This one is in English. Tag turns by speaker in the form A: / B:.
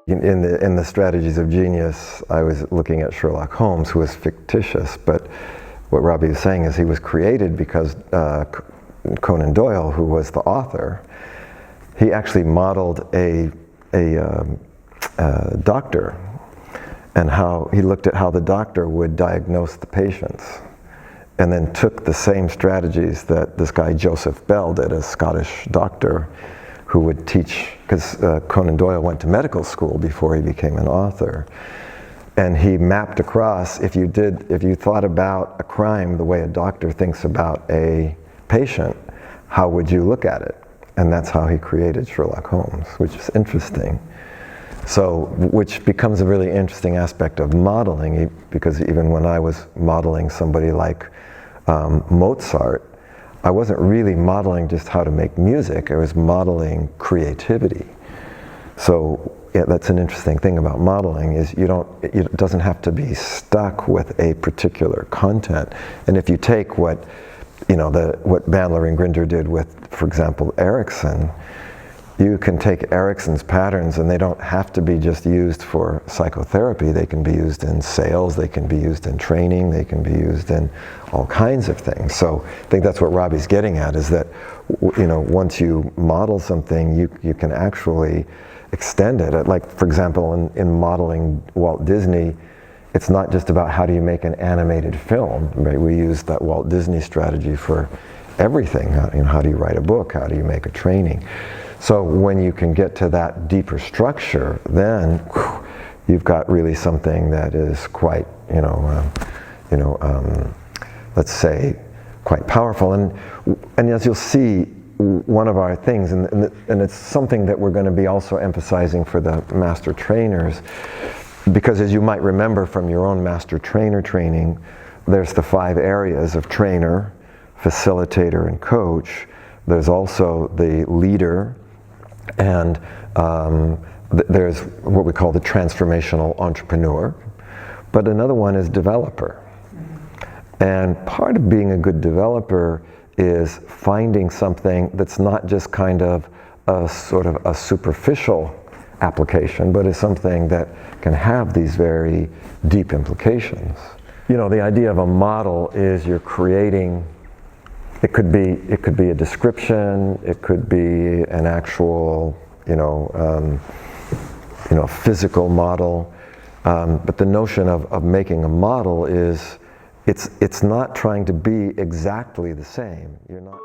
A: In the Strategies of Genius, I was looking at Sherlock Holmes, who was fictitious, but what Robbie is saying is he was created because Conan Doyle, who was the author, he actually modeled a doctor, and how he looked at how the doctor would diagnose the patients, and then took the same strategies that this guy Joseph Bell did, a Scottish doctor, who would teach, because Conan Doyle went to medical school before he became an author. And he mapped across, if you thought about a crime the way a doctor thinks about a patient, how would you look at it? And that's how he created Sherlock Holmes, which is interesting. So, which becomes a really interesting aspect of modeling, because even when I was modeling somebody like Mozart, I wasn't really modeling just how to make music, I was modeling creativity. So yeah, that's an interesting thing about modeling, is it doesn't have to be stuck with a particular content. And if you take what Bandler and Grinder did with, for example, Erickson, you can take Erickson's patterns and they don't have to be just used for psychotherapy. They can be used in sales, they can be used in training, they can be used in all kinds of things. So I think that's what Robbie's getting at, is that once you model something, you can actually extend it. Like, for example, in modeling Walt Disney, it's not just about how do you make an animated film, right? We use that Walt Disney strategy for everything. How do you write a book? How do you make a training? So when you can get to that deeper structure, then you've got really something that is quite, let's say, quite powerful. And as you'll see, one of our things, and it's something that we're going to be also emphasizing for the master trainers, because as you might remember from your own master trainer training, there's the 5 areas of trainer, facilitator, and coach. There's also the leader, and there's what we call the transformational entrepreneur, but another one is developer. And part of being a good developer is finding something that's not just kind of a sort of a superficial application, but is something that can have these very deep implications. The idea of a model is you're creating. It could be a description. It could be an actual, physical model. But the notion of making a model is, it's not trying to be exactly the same. You're not.